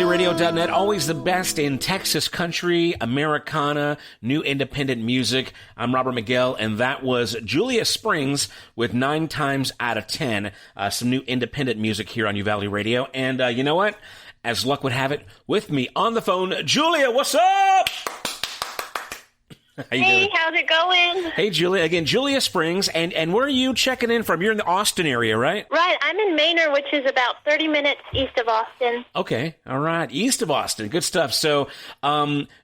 UvaldeRadio.net, always the best in Texas country, Americana, new independent music. I'm Robert Miguel, and that was Julia Springs with 9 times out of 10. Some new independent music here on Uvalde Radio. And you know what? As luck would have it, with me on the phone, Julia, what's up? Hey, how's it going? Hey, Julia. Again, Julia Springs. And where are you checking in from? You're in the Austin area, right? Right. I'm in Manor, which is about 30 minutes east of Austin. Okay. All right. East of Austin. Good stuff. So,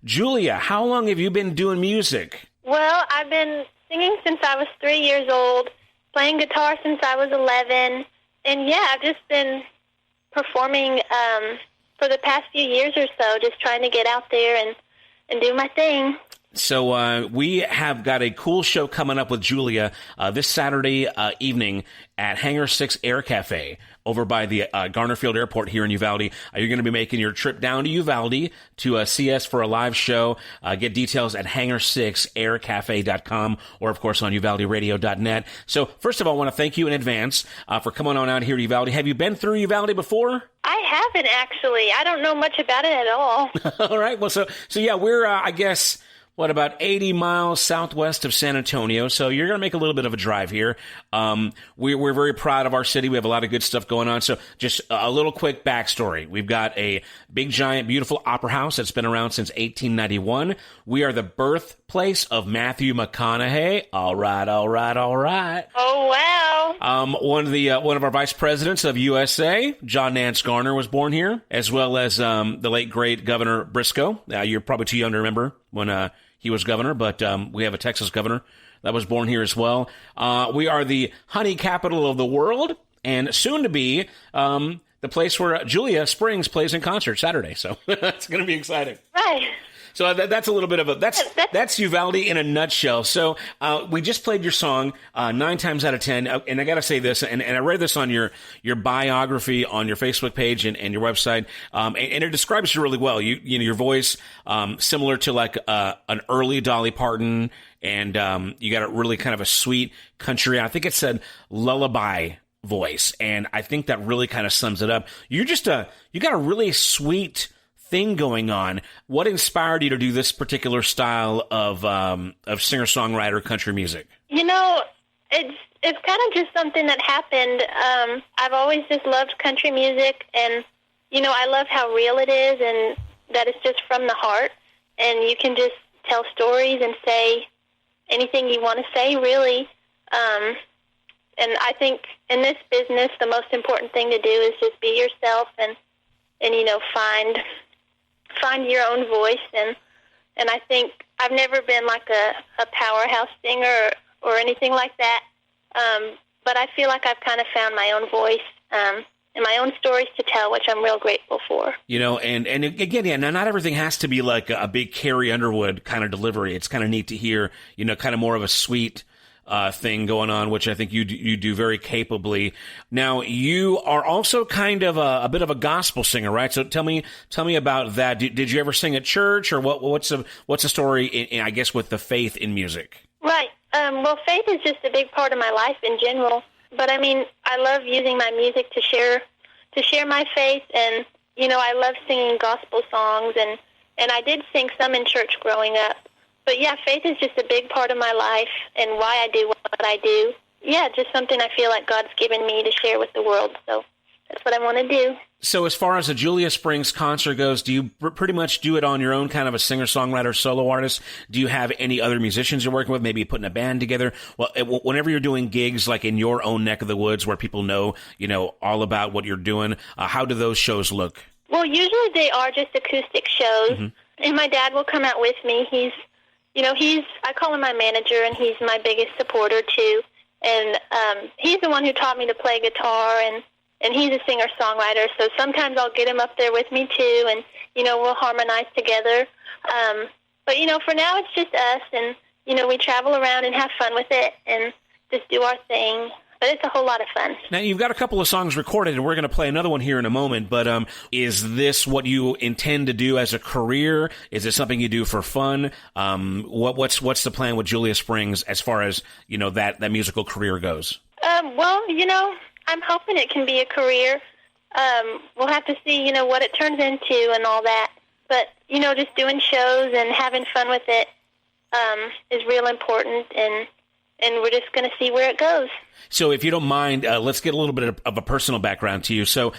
Julia, how long have you been doing music? Well, I've been singing since I was 3 years old, playing guitar since I was 11. And, yeah, I've just been performing for the past few years or so, just trying to get out there and do my thing. So we have got a cool show coming up with Julia this Saturday evening at Hangar 6 Air Cafe over by the Garnerfield Airport here in Uvalde. You're going to be making your trip down to Uvalde to see us for a live show. Get details at hangar6aircafe.com or, of course, on UvaldeRadio.net. So, first of all, I want to thank you in advance for coming on out here to Uvalde. Have you been through Uvalde before? I haven't, actually. I don't know much about it at all. All right. Well, so yeah, we're, I guess, about 80 miles southwest of San Antonio. So you're going to make a little bit of a drive here. We're very proud of our city. We have a lot of good stuff going on. So just a little quick backstory. We've got a big, giant, beautiful opera house that's been around since 1891. We are the birthplace of Matthew McConaughey. All right. Oh, wow. One of our vice presidents of USA, John Nance Garner, was born here, as well as the late, great Governor Briscoe. You're probably too young to remember when he was governor, but we have a Texas governor that was born here as well. We are the honey capital of the world, and soon to be the place where Julia Springs plays in concert Saturday. So it's going to be exciting. Right. So that's a little bit of that's Uvalde in a nutshell. So we just played your song 9 times out of 10, and I got to say this, and I read this on your biography on your Facebook page and your website, and it describes you really well. You know your voice similar to like an early Dolly Parton, and you got a really kind of a sweet country. I think it said lullaby voice, and I think that really kind of sums it up. You got a really sweet thing going on. What inspired you to do this particular style of singer-songwriter country music? You know, it's kind of just something that happened. I've always just loved country music, and, you know, I love how real it is and that it's just from the heart, and you can just tell stories and say anything you want to say, really. And I think in this business, the most important thing to do is just be yourself and you know, find your own voice, and I think I've never been like a powerhouse singer or anything like that, but I feel like I've kind of found my own voice and my own stories to tell, which I'm real grateful for. You know, and again, yeah, now not everything has to be like a big Carrie Underwood kind of delivery. It's kind of neat to hear, you know, kind of more of a sweet thing going on, which I think you do very capably. Now, you are also kind of a bit of a gospel singer, right? So tell me about that. Did you ever sing at church, or what's the story in, I guess, with the faith in music? Right. Well, faith is just a big part of my life in general. But I mean, I love using my music to share my faith, and you know, I love singing gospel songs, and I did sing some in church growing up. But yeah, faith is just a big part of my life and why I do what I do. Yeah, just something I feel like God's given me to share with the world. So that's what I want to do. So as far as the Julia Springs concert goes, do you pretty much do it on your own, kind of a singer-songwriter solo artist? Do you have any other musicians you're working with, maybe putting a band together? Well, whenever you're doing gigs like in your own neck of the woods where people know, you know, all about what you're doing, how do those shows look? Well, usually they are just acoustic shows, and my dad will come out with me. I call him my manager, and he's my biggest supporter, too. And he's the one who taught me to play guitar, and he's a singer-songwriter. So sometimes I'll get him up there with me, too, and, you know, we'll harmonize together. But, you know, for now it's just us, and, you know, we travel around and have fun with it and just do our thing. But it's a whole lot of fun. Now, you've got a couple of songs recorded, and we're going to play another one here in a moment, but is this what you intend to do as a career? Is it something you do for fun? What's the plan with Julia Springs as far as, you know, that musical career goes? Well, you know, I'm hoping it can be a career. we'll have to see, what it turns into and all that. But, just doing shows and having fun with it is real important, and we're just going to see where it goes. So if you don't mind, let's get a little bit of a personal background to you. So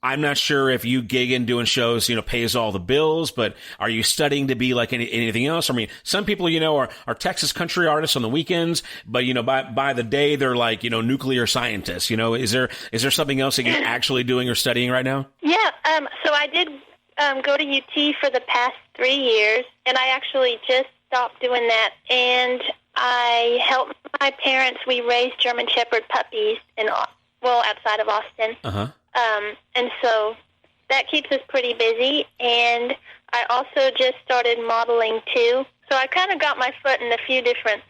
I'm not sure if you gigging, doing shows, pays all the bills, but are you studying to be like anything else? I mean, some people, are Texas country artists on the weekends, but, by the day they're like, nuclear scientists. Is there something else that you're actually doing or studying right now? Yeah. So I did go to UT for the past 3 years, and I actually just stopped doing that. And I helped my parents. We raised German Shepherd puppies outside of Austin. Uh-huh. And so that keeps us pretty busy. And I also just started modeling too. So I kind of got my foot in a few different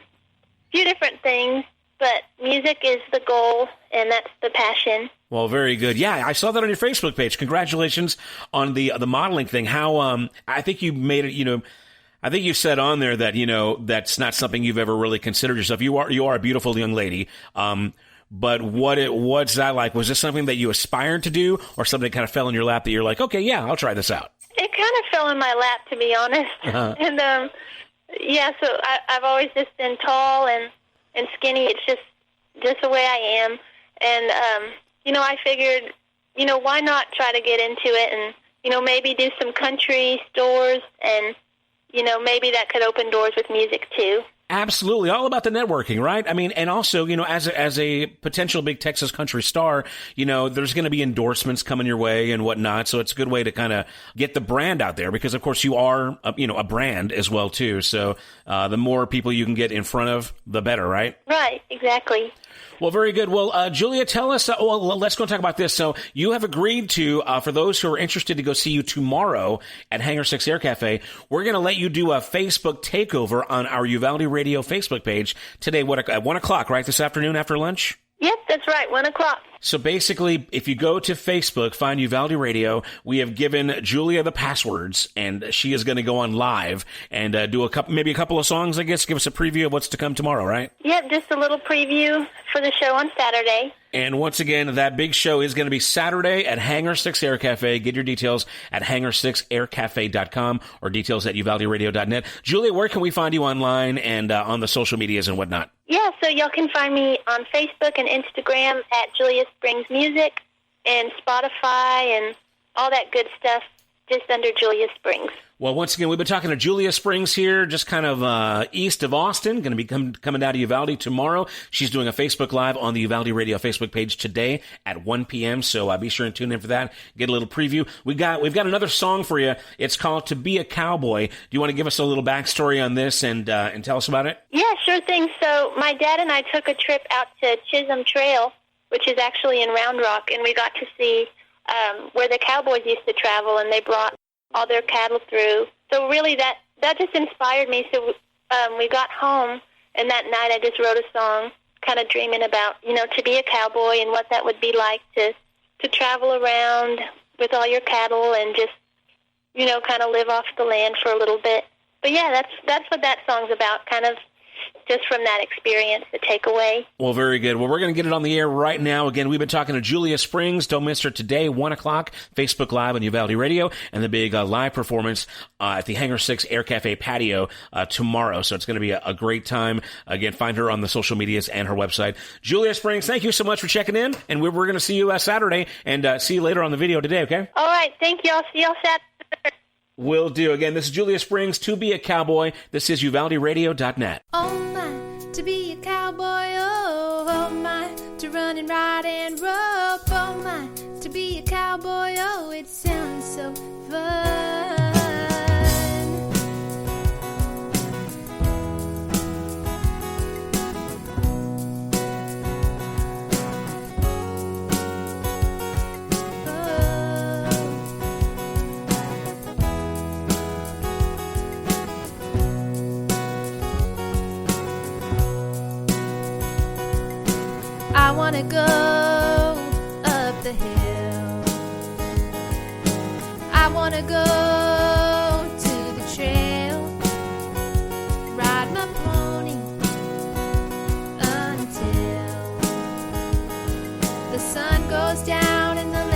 things, but music is the goal, and that's the passion. Well, very good. Yeah, I saw that on your Facebook page. Congratulations on the modeling thing. How I think you made it, I think you said on there that, that's not something you've ever really considered yourself. You are a beautiful young lady. But what's that like? Was this something that you aspired to do, or something that kind of fell in your lap that you're like, okay, yeah, I'll try this out? It kind of fell in my lap, to be honest. Uh-huh. And, so I've always just been tall and skinny. It's just the way I am. And, I figured, why not try to get into it and, maybe do some country stores, and, maybe that could open doors with music too. Absolutely. All about the networking, right? I mean, and also, as a potential big Texas country star, there's going to be endorsements coming your way and whatnot. So it's a good way to kind of get the brand out there, because of course you are, a brand as well too. So, the more people you can get in front of, the better, right? Right. Exactly. Well, very good. Well, Julia, tell us, let's go talk about this. So you have agreed to, for those who are interested to go see you tomorrow at Hangar 6 Air Cafe, we're going to let you do a Facebook takeover on our Uvalde Radio Facebook page today, at 1 o'clock, right? This afternoon after lunch? Yep, that's right, 1 o'clock. So basically, if you go to Facebook, find Uvalde Radio, we have given Julia the passwords, and she is going to go on live and do maybe a couple of songs, I guess, give us a preview of what's to come tomorrow, right? Yep, just a little preview for the show on Saturday. And once again, that big show is going to be Saturday at Hangar 6 Air Cafe. Get your details at hangar6aircafe.com or details at uvalderadio.net. Julia, where can we find you online and on the social medias and whatnot? Yeah, so y'all can find me on Facebook and Instagram at Julia Springs Music, and Spotify and all that good stuff, just under Julia Springs. Well, once again, we've been talking to Julia Springs here, just kind of east of Austin, going to be coming down to Uvalde tomorrow. She's doing a Facebook Live on the Uvalde Radio Facebook page today at 1 p.m., so be sure and tune in for that. Get a little preview. We've got another song for you. It's called To Be a Cowboy. Do you want to give us a little backstory on this and tell us about it? Yeah, sure thing. So my dad and I took a trip out to Chisholm Trail, which is actually in Round Rock, and we got to see where the cowboys used to travel, and they brought all their cattle through. So really that just inspired me. So we got home, and that night I just wrote a song kind of dreaming about, to be a cowboy and what that would be like to travel around with all your cattle and just, kind of live off the land for a little bit. But yeah, that's what that song's about, kind of just from that experience, the takeaway. Well, very good. Well, we're going to get it on the air right now. Again, we've been talking to Julia Springs. Don't miss her today, 1 o'clock, Facebook Live on Uvalde Radio, and the big live performance at the Hangar 6 Air Cafe patio tomorrow. So it's going to be a great time. Again, find her on the social medias and her website. Julia Springs, thank you so much for checking in, and we're going to see you Saturday, and see you later on the video today, okay? All right. Thank you. I'll see y'all Saturday. Will do. Again, this is Julia Springs, To Be a Cowboy. This is UvaldeRadio.net. Oh my, to be a cowboy, oh my, to run and ride and rope, oh my, to be a cowboy, oh, it sounds so fun. I wanna go up the hill. I wanna go to the trail. Ride my pony until the sun goes down and the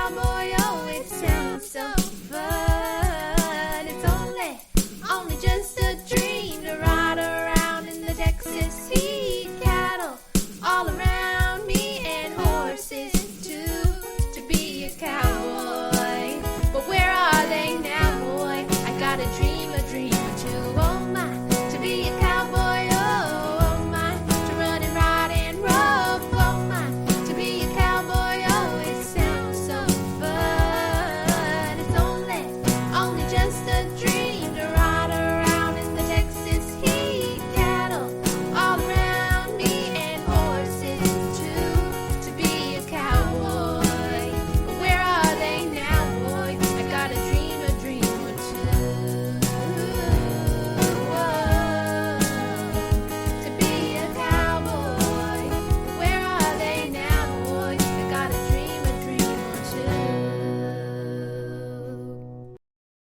cowboy, oh, it sounds so